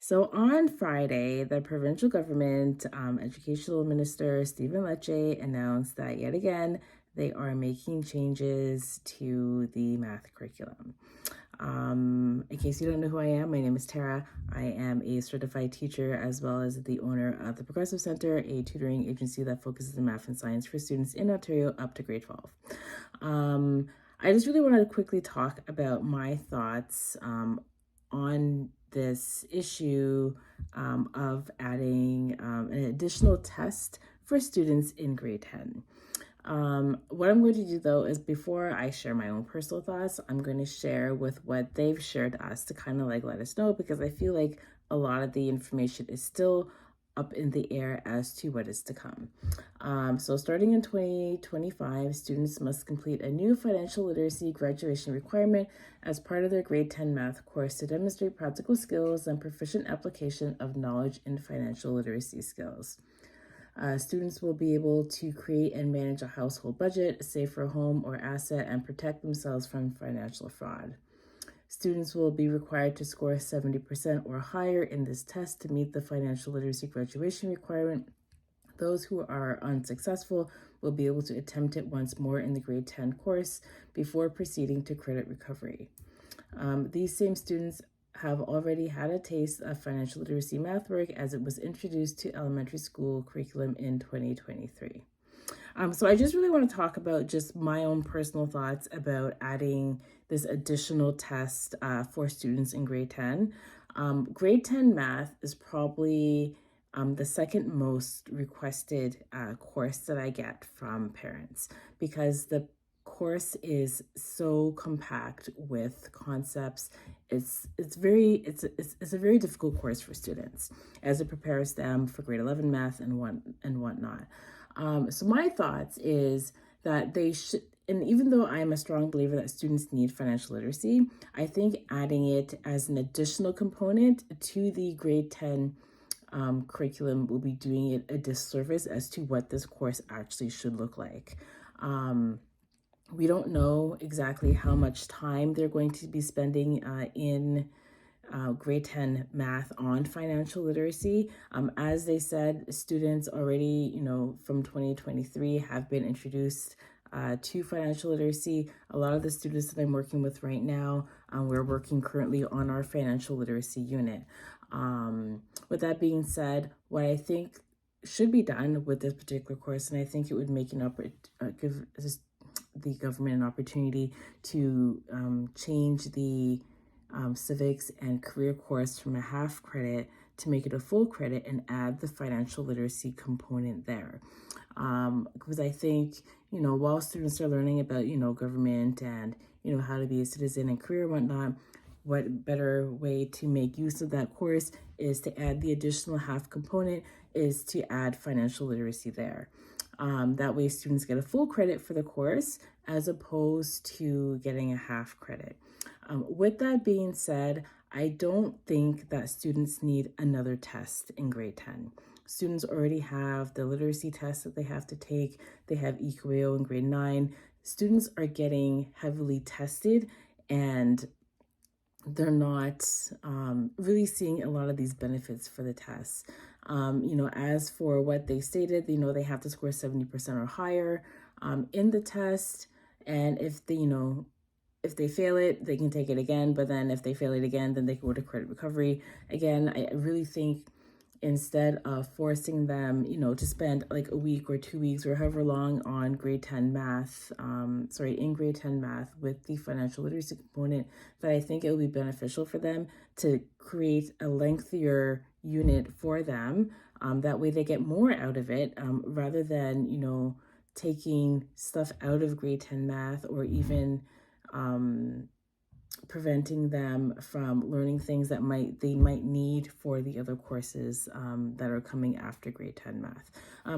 So on Friday, the provincial government educational minister Stephen Lecce announced that yet again they are making changes to the math curriculum. In case you don't know who I am, my name is Tara. I am a certified teacher as well as the owner of the Progressive Center, a tutoring agency that focuses on math and science for students in Ontario up to grade 12. I just really want to quickly talk about my thoughts on this issue of adding an additional test for students in grade 10. What I'm going to do though is before I share my own personal thoughts, I'm going to share with what they've shared us to kind of like let us know, because I feel like a lot of the information is still up in the air as to what is to come. So starting in 2025, students must complete a new financial literacy graduation requirement as part of their grade 10 math course to demonstrate practical skills and proficient application of knowledge in financial literacy skills. Students will be able to create and manage a household budget, save for a home or asset, and protect themselves from financial fraud. Students will be required to score 70% or higher in this test to meet the financial literacy graduation requirement. Those who are unsuccessful will be able to attempt it once more in the grade 10 course before proceeding to credit recovery. These same students have already had a taste of financial literacy math work as it was introduced to elementary school curriculum in 2023. So I just really want to talk about just my own personal thoughts about adding this additional test for students in grade 10. Grade 10 math is probably the second most requested course that I get from parents, because the course is so compact with concepts. It's a very difficult course for students as it prepares them for grade 11 math and whatnot. So my thoughts is that they should, and even though I am a strong believer that students need financial literacy, I think adding it as an additional component to the grade 10 curriculum will be doing it a disservice as to what this course actually should look like. We don't know exactly how much time they're going to be spending in grade 10 math on financial literacy. As they said, students already, from 2023 have been introduced to financial literacy. A lot of the students that I'm working with right now, we're working currently on our financial literacy unit. With that being said, what I think should be done with this particular course, and I think it would make give the government an opportunity to change the civics and career course from a half credit to make it a full credit and add the financial literacy component there. Because I think, while students are learning about, government and, how to be a citizen and career and whatnot, what better way to make use of that course is to add the additional half component is to add financial literacy there. That way students get a full credit for the course as opposed to getting a half credit. With that being said, I don't think that students need another test in grade 10. Students already have the literacy test that they have to take. They have EQAO in grade 9. Students are getting heavily tested and they're not really seeing a lot of these benefits for the tests. As for what they stated, they have to score 70% or higher in the test. And if they fail it, they can take it again. But then if they fail it again, then they can go to credit recovery. Again, I really think instead of forcing them, to spend like a week or 2 weeks or however long on grade 10 math, in grade 10 math with the financial literacy component, that I think it will be beneficial for them to create a lengthier unit for them. That way they get more out of it rather than, taking stuff out of grade 10 math or even preventing them from learning things that they might need for the other courses that are coming after grade 10 math.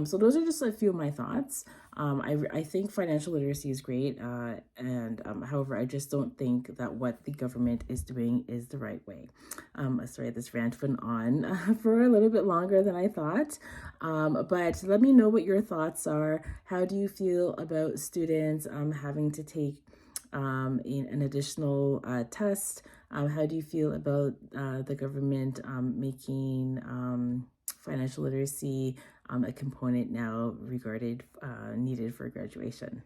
So those are just a few of my thoughts. I think financial literacy is great, and however, I just don't think that what the government is doing is the right way. Sorry, this rant went on for a little bit longer than I thought, but let me know what your thoughts are. How do you feel about students having to take an additional test How do you feel about the government making financial literacy a component now regarded needed for graduation?